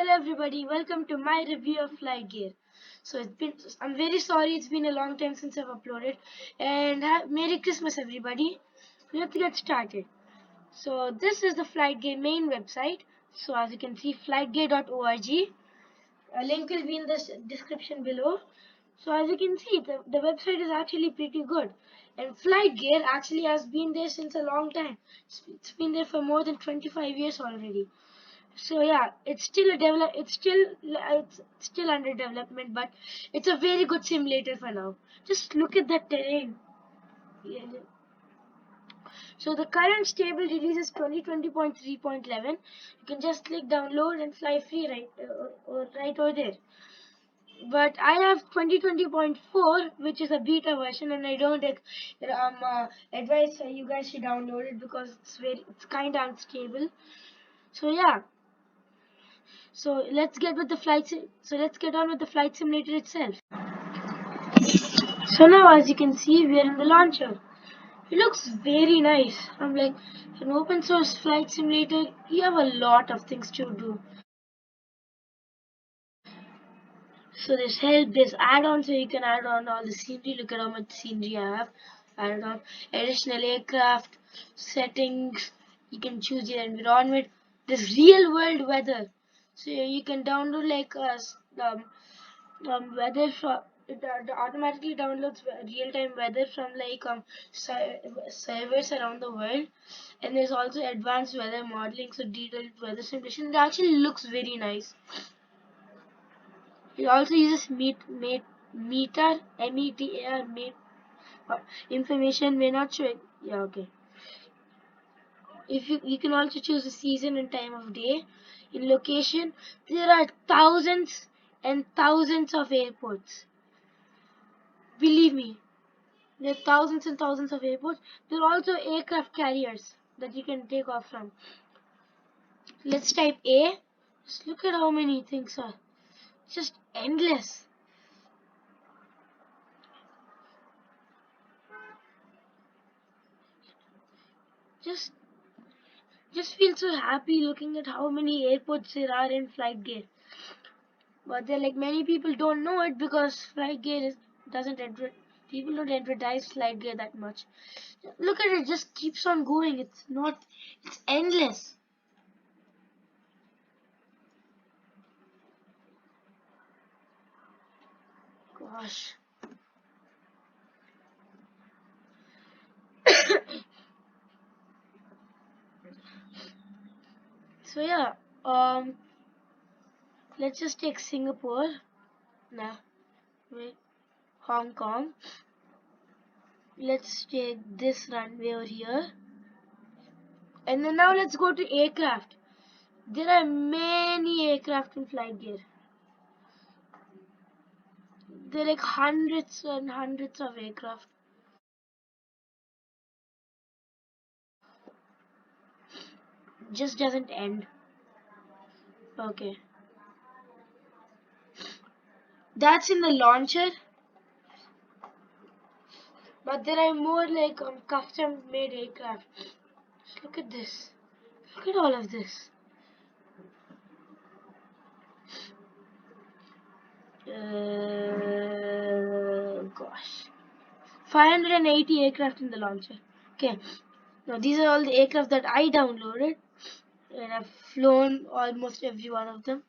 Hello everybody, welcome to my review of FlightGear. I'm very sorry it's been a long time since I've uploaded, and Merry Christmas everybody. Let's get started. So this is the FlightGear main website. So as you can see, flightgear.org. A link will be in the description below. So as you can see, the website is actually pretty good, and FlightGear actually has been there since a long time. It's been there for more than 25 years already. So yeah, it's still under development, but it's a very good simulator for now. Just look at that terrain. Yeah. So the current stable release is 2020.3.11. You can just click download and fly free right over there. But I have 2020.4, which is a beta version, and I don't advise you guys to download it because it's kind of unstable. So yeah. Let's get on with the flight simulator itself. So now, as you can see, we are in the launcher. It looks very nice. I'm like, an open source flight simulator, you have a lot of things to do. So there's help, there's add-ons, so you can add on all the scenery. Look at how much scenery I have added on. Additional aircraft, settings, you can choose your environment. There's real world weather. So you can download like weather from it automatically downloads real-time weather from like servers around the world, and there's also advanced weather modeling, so detailed weather simulation. It actually looks very nice. It also uses meter information may not show it. Yeah, okay. If you can also choose the season and time of day. In location, there are thousands and thousands of airports. Believe me, there are thousands and thousands of airports. There are also aircraft carriers that you can take off from. Let's type A. Just look at how many things are. It's just endless. Just feel so happy looking at how many airports there are in FlightGear. But they're like, many people don't know it because people don't advertise FlightGear that much. Look at it, just keeps on going. It's endless. Gosh. So yeah, let's just take Singapore. Nah, wait, Hong Kong. Let's take this runway over here. And then now let's go to aircraft. There are many aircraft in FlightGear. There are like hundreds and hundreds of aircraft. Just doesn't end. Okay. That's in the launcher. But there are more like custom made aircraft. Just look at this. Look at all of this. Gosh. 580 aircraft in the launcher. Okay. Now these are all the aircraft that I downloaded. And I've flown almost every one of them.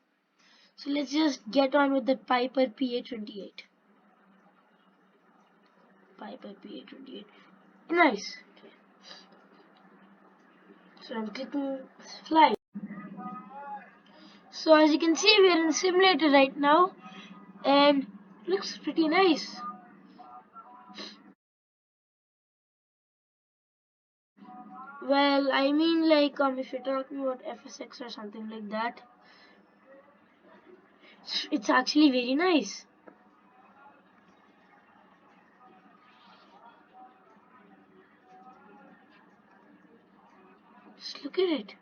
So let's just get on with the Piper PA-28. Piper PA-28. Nice. Okay. So I'm clicking fly. So as you can see, we're in the simulator right now, and looks pretty nice. Well, I mean, like if you're talking about FSX or something like that, it's actually very nice. Just look at it.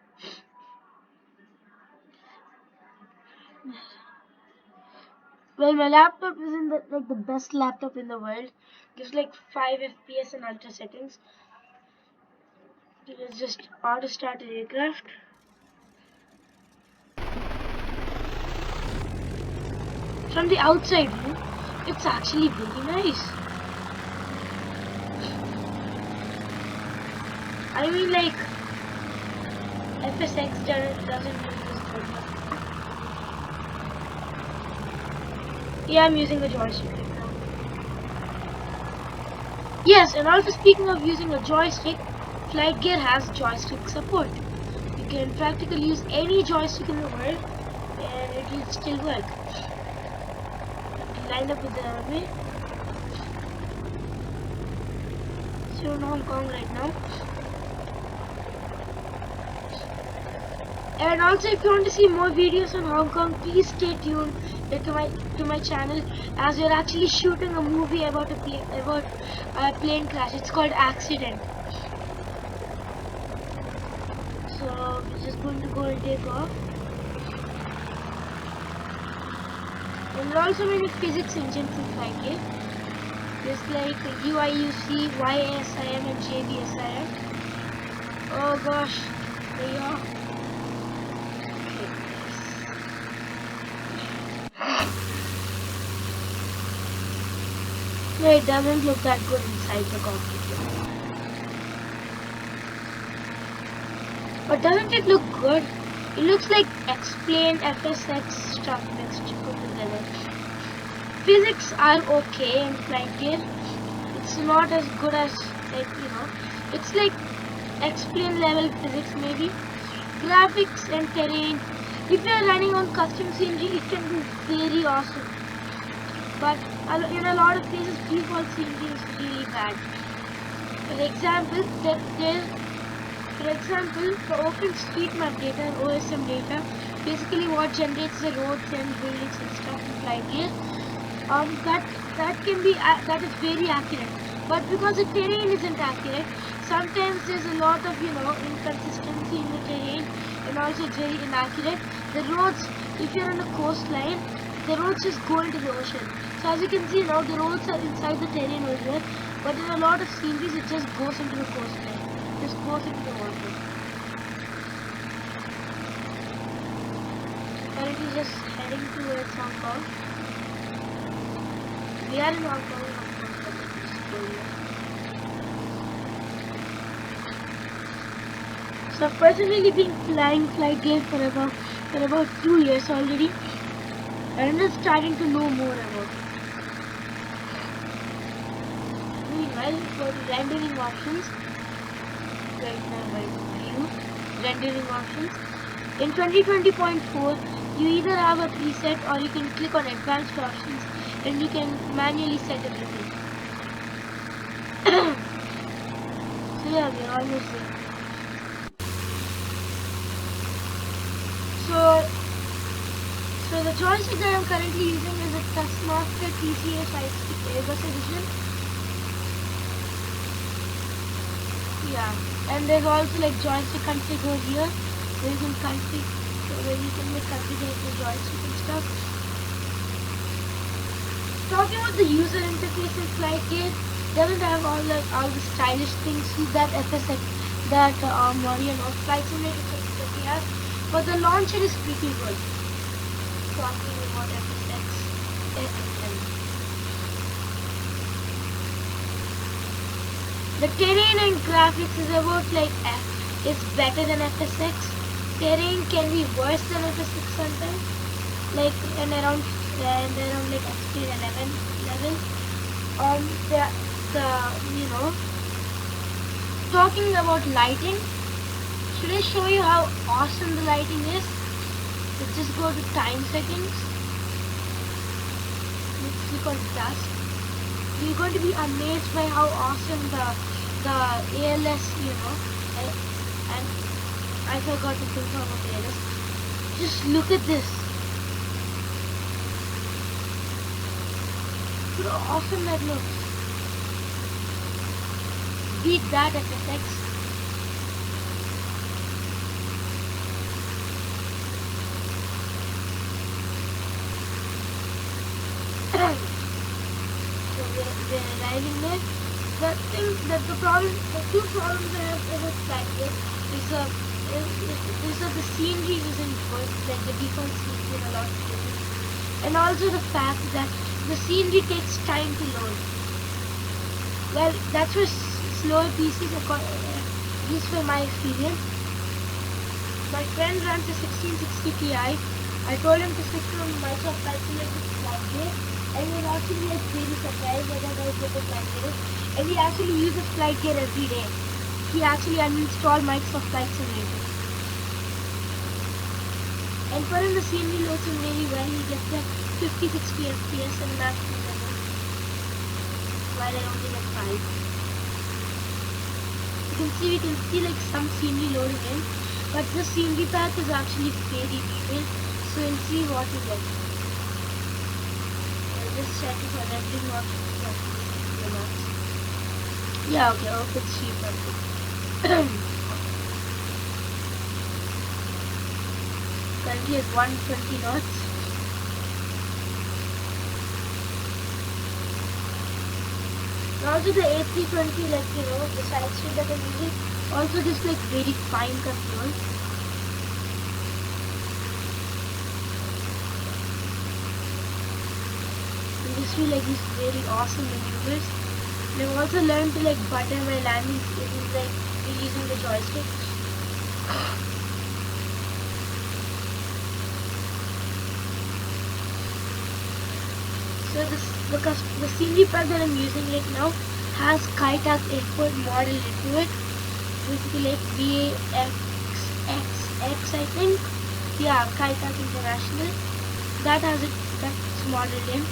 Well, my laptop isn't the best laptop in the world. Gives like 5 FPS and ultra settings. Let's just auto start an aircraft. from the outside view, it's actually very nice. I mean, like, FSX doesn't use this good. Yeah, I'm using a joystick right now. Yes, and also speaking of using a joystick, FlightGear has joystick support. You can practically use any joystick in the world and it will still work. Line up with the army. So we're in Hong Kong right now. And also, if you want to see more videos on Hong Kong, please stay tuned to my channel, as we're actually shooting a movie about a plane crash. It's called Accident. So we're just going to go and take off. And there are also many physics engines in FlightGear. Just like UIUC, YASIM and JBSIM. Oh gosh, there you are. No, it doesn't look that good inside the cockpit. But doesn't it look good? It looks like X-Plane FSX stuff mixed put together. Physics are okay in FlightGear. It's not as good as, like, it's like X-Plane level physics maybe. Graphics and terrain. If you are running on custom scenery, it can be very awesome. But in a lot of places, default scenery is really bad. For example, for OpenStreetMap data and OSM data, basically what generates the roads and buildings and stuff in FlightGear, that is very accurate. But because the terrain isn't accurate, sometimes there's a lot of inconsistency in the terrain, and also it's very inaccurate. The roads, if you're on a coastline, the roads just go into the ocean. So as you can see now, the roads are inside the terrain over here, but in a lot of sceneries it just goes into the coastline, just goes into the water. Currently just heading towards Hong Kong. We are in Hong Kong, of course, but it's just going here. So I've personally been flying FlightGear for about 2 years already, and I'm just starting to know more about it. Meanwhile, for the rendering options, right now by view, rendering options, in 2020.4, you either have a preset or you can click on advanced options and you can manually set everything. So yeah, we're almost there. So the joystick that I'm currently using is a Taskmaster TCA 5 Airbus edition. Yeah, and there's also like joystick configure here, where you can make configuration the joystick and stuff. Talking about the user interface in FlightGear, doesn't have all the stylish things that FSX, that Mario or Flight Simulator that we have, but the launcher is pretty good. Talking about FSX and the terrain and graphics is about like it's better than FSX. Terrain can be worse than FSX sometimes, like around like X-Plane 11 level. Talking about lighting, should I show you how awesome the lighting is? Let's just go to time settings. Let's click on dusk. You're going to be amazed by how awesome the ALS, and I forgot to confirm about ALS. Just look at this. Look how awesome that looks. Beat that FSX. So we're arriving there. The two problems I have about FlightGear is that the scenery isn't good, like the default scenery in a lot of places. and also the fact that the scenery takes time to load. Well, that's for slower PCs, at least for my experience. My friend runs a 1660 Ti. I told him to switch from Microsoft Flight Simulator to FlightGear, and he was actually like really surprised that I was good at FlightGear, and he actually uses FlightGear every day. He actually uninstalled Microsoft Flight Simulator. And for him the scenery loads him really well. He gets like 50-60 FPS and maximum level, while I only get 5. We can see like some scenery loading in, but the scenery path is actually very detailed, so we'll see what we get. I'll just check if I'm rendering not the max. Yeah, okay, I'll put 320. Currently at 120 knots. And also the A320, like the side street that I'm using, also just like very fine control. And just feel like these very awesome maneuvers. And I've also learned to like butter my landings like using the joystick. So the scenery pack that I'm using right now has Kaitak Airport model into it. Basically like VAXXX, I think. Yeah, Kaitak International. That has it. That's modeled in.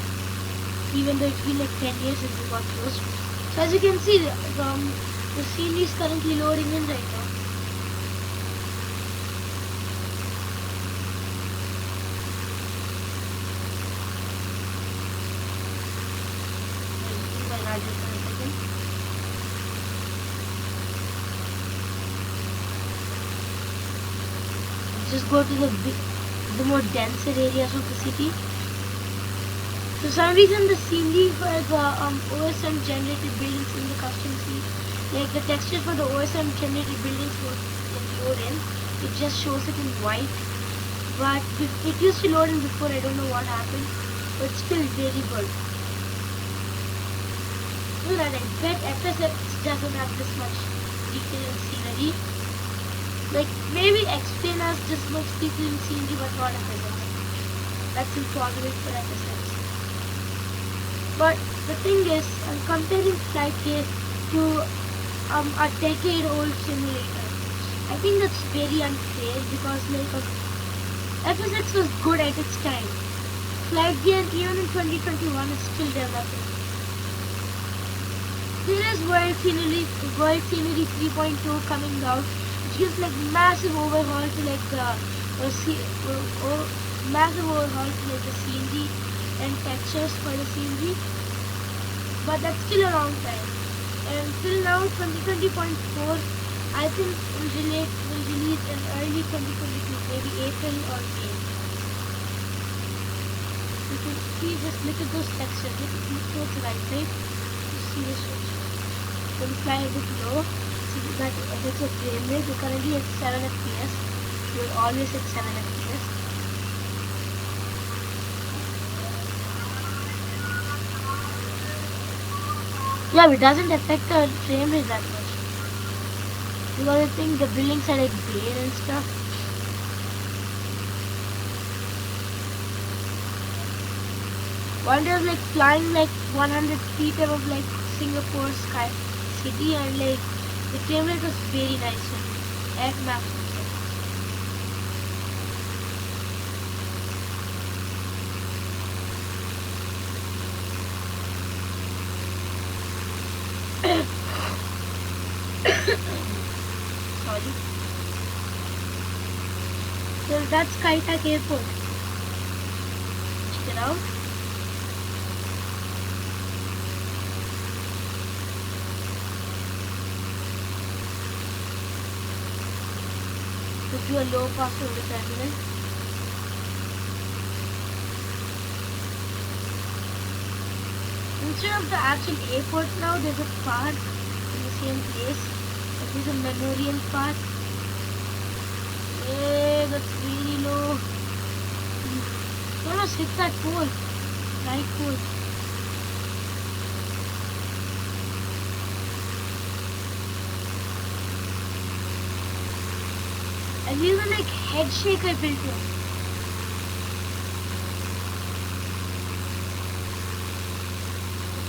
Even though it's been like 10 years since it got closed. So as you can see, the scenery is currently loading in right now. Just go to the more denser areas of the city. For some reason, the scenery for the OSM generated buildings in the custom scene, like the textures for the OSM generated buildings will load in. It just shows it in white. But it used to load in before. I don't know what happened, but still very good. Look at that. I bet FSX doesn't have this much detail in scenery. Like maybe explain us this much detail in scenery, but not FSX. That's impossible for FSX. But the thing is, I'm comparing FlightGear to a decade-old simulator. I think that's very unfair because like FSX was good at its time. FlightGear even in 2021 is still developing. There is World Scenery 3.2 coming out, which gives like massive overhaul to like the scenery and textures for the scenery. But that's still a long time. And till now, 2020.4, I think will release in early 2022, maybe April or May. You can see, just look at those textures. Look towards the right side. You see the switch. When you fly a bit low, see that it's a frame rate. We're currently at 7 FPS. We're always at 7 FPS. Yeah, it doesn't affect the frame rate that much. Because I think the buildings are like bare and stuff. One day I was like flying like 100 feet above like Singapore sky city, and like the frame rate was very nice at maximum. Sorry. So that's Kaitak Airport. Check it out. Let's do a low pass over the terminal. Instead of the actual airport now, there's a park in the same place. It is a memorial park. Hey, that's really low. almost hit that pole. Right pole. And we were like head shake I built here.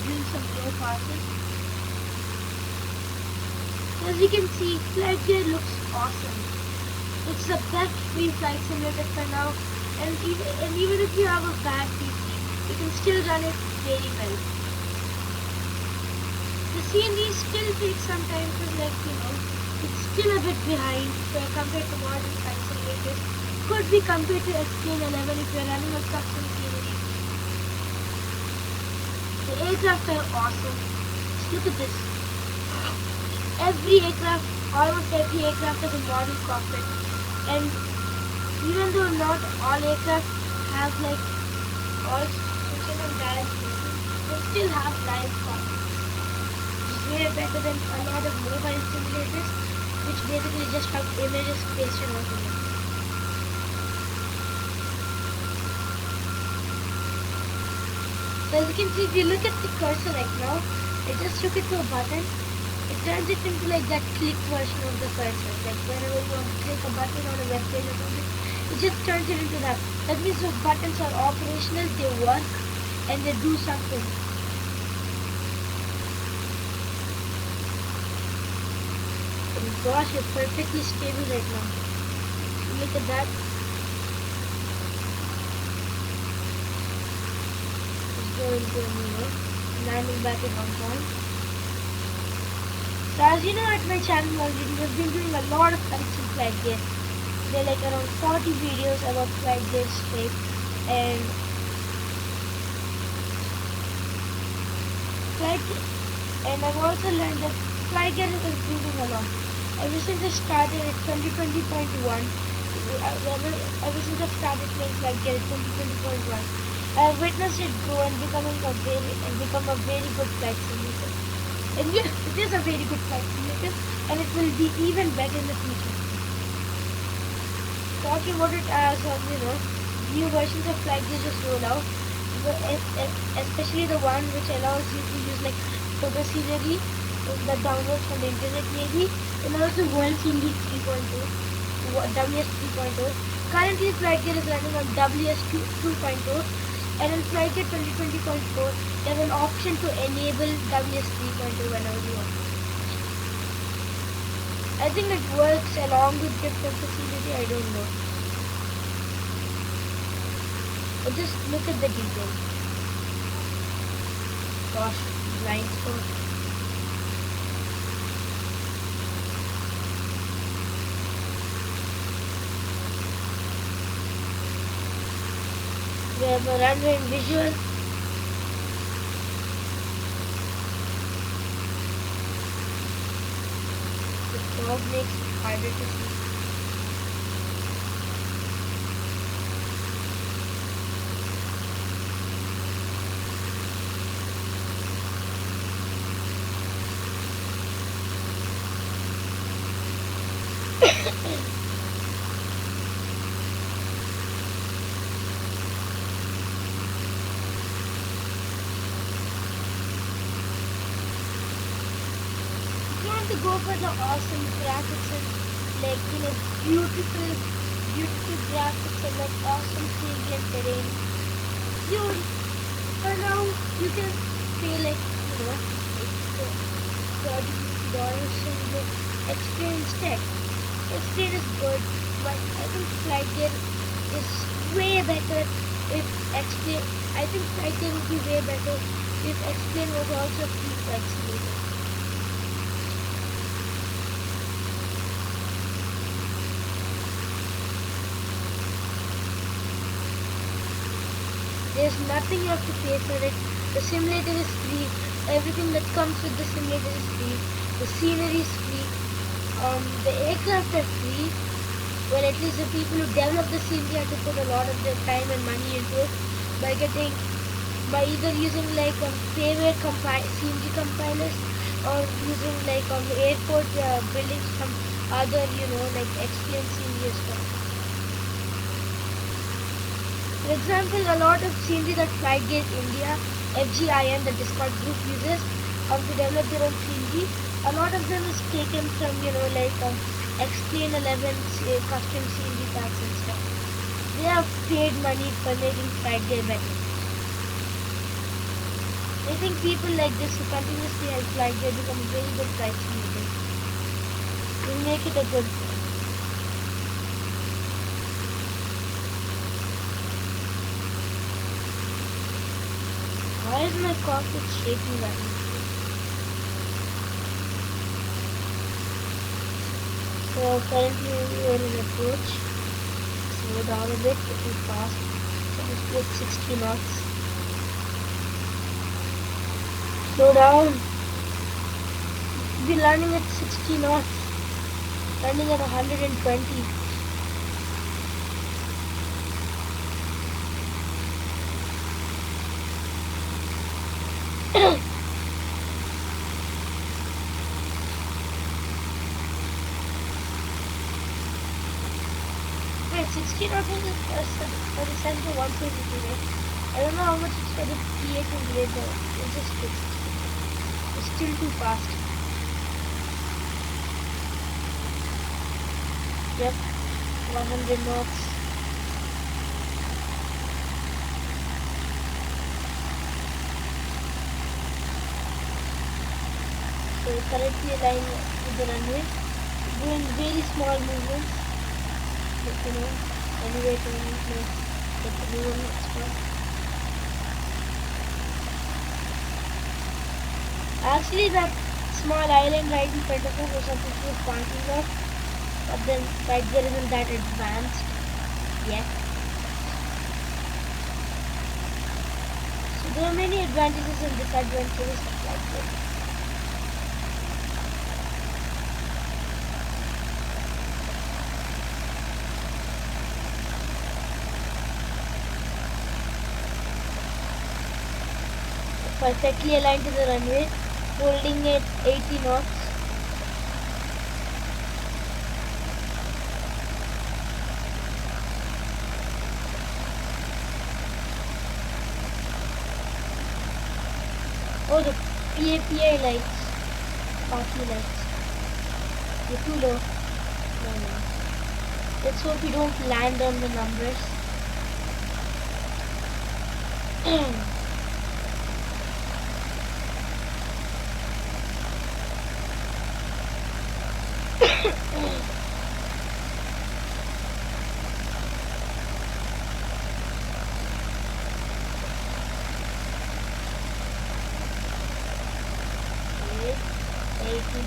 Doing some low passes. As you can see, FlightGear looks awesome. It's the best free flight simulator for now, and even if you have a bad PC, you can still run it very well. The scenery still takes some time to it's still a bit behind compared to modern flight simulators. Could be compared to X-Plane 11 if you're running on custom scenery. The aircraft are awesome. Just look at this. Almost every aircraft has a model cockpit, and even though not all aircraft have like all switches and dials, they still have live cockpits. It's way better than a lot of mobile simulators, which basically just have images pasted onto them. So as you can see, if you look at the cursor right now, I just took it to a button. It turns it into like that click version of the cursor. Like whenever you want to click a button on a web page or something, it just turns it into that. That means those buttons are operational, they work, and they do something. And gosh, it's perfectly stable right now. Look at that. Let's go into landing back at Hong Kong. So as you know, at my channel already, we've been doing a lot of flights in FlightGear. There are like around 40 videos about FlightGear straight, and I've also learned that FlightGear is improving a lot. Ever since I started at 2020.1, ever since I started playing FlightGear at 2020.1, I have witnessed it grow and become a very good flight simulator. And yes, it is a very good flight simulator, and it will be even better in the future. Talking about it as new versions of FlightGear just roll out, especially the one which allows you to use like photo scenery that downloads from the internet maybe, and also World Scenery 3.2, WS 3.0. Currently FlightGear is running on WS 2.0. And in FlightGear 2020.4, there's an option to enable WS 3.2 whenever you want. I think it works along with different facility, I don't know. But just look at the details. Gosh, blind spot. We have a runway in visual. The fog makes it harder to see. To go for the awesome graphics and beautiful graphics and like awesome scenery and terrain, for now you can pay like $30 and X-Plane instead. X-Plane is good, but I think FlightGear is way better if X-Plane. I think FlightGear would be way better if X-Plane was also a free flight simulator. There's nothing you have to pay for it. The simulator is free. Everything that comes with the simulator is free. The scenery is free. The aircraft are free. Well, at least the people who develop the scenery have to put a lot of their time and money into it by either using like payware scenery compilers or using like airport buildings from other like X-Plane scenery stuff. For example, a lot of scenery that FlightGear India, FGIN, the Discord group uses to develop their own scenery, a lot of them is taken from, Explain 11 custom scenery packs and stuff. They have paid money for making FlightGear better. I think people like this who continuously help FlightGear become a very good price leader. Will make it a good thing. Why is my cockpit shaking that much? So currently we are in approach. Slow down a bit, too fast. So just put 60 knots. Slow down. We'll be landing at 60 knots. Landing at 120. Wait, 60 knots for the center 120, right? I don't know how much it's for the P8 and the 8, but it's just fixed. It's still too fast. Yep, 100 knots. So currently aligned with the runway, doing very small movements. But anyway, to get the new one extra. Actually, that small island right in front of us was something to was pointing at, but then FlightGear isn't that advanced yet. So there are many advantages and disadvantages of FlightGear. Perfectly aligned to the runway, holding it 80 knots. Oh, the PAPI lights, party lights. They're too low. No. Let's hope we don't land on the numbers.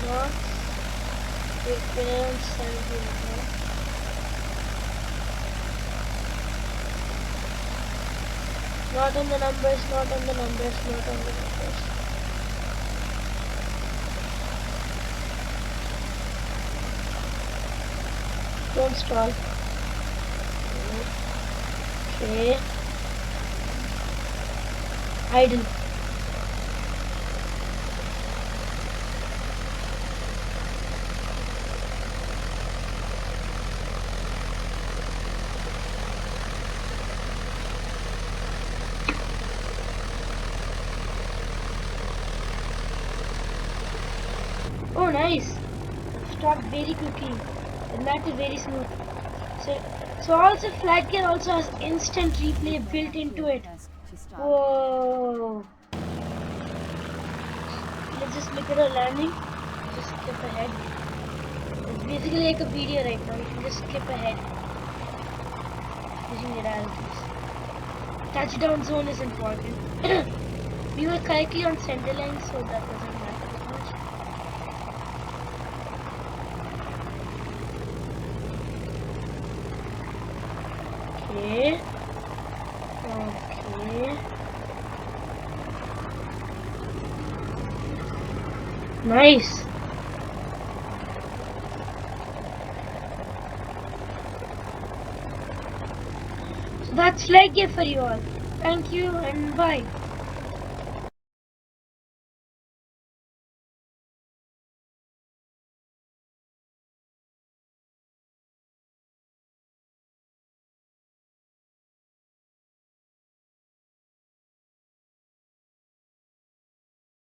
Knots, around 70 knots. Not on the numbers, not on the numbers, not on the numbers. Don't stall. Okay. Idle. Oh, nice. Stopped very quickly. The map is very smooth. So also FlightGear also has instant replay built into it. Whoa. Let's just look at our landing. Just skip ahead. It's basically like a video right now. You can just skip ahead. Using the arrows. Touchdown zone is important. We were correctly on center line, so that doesn't matter as much. Okay. Nice. So that's FlightGear for you all. Thank you and bye.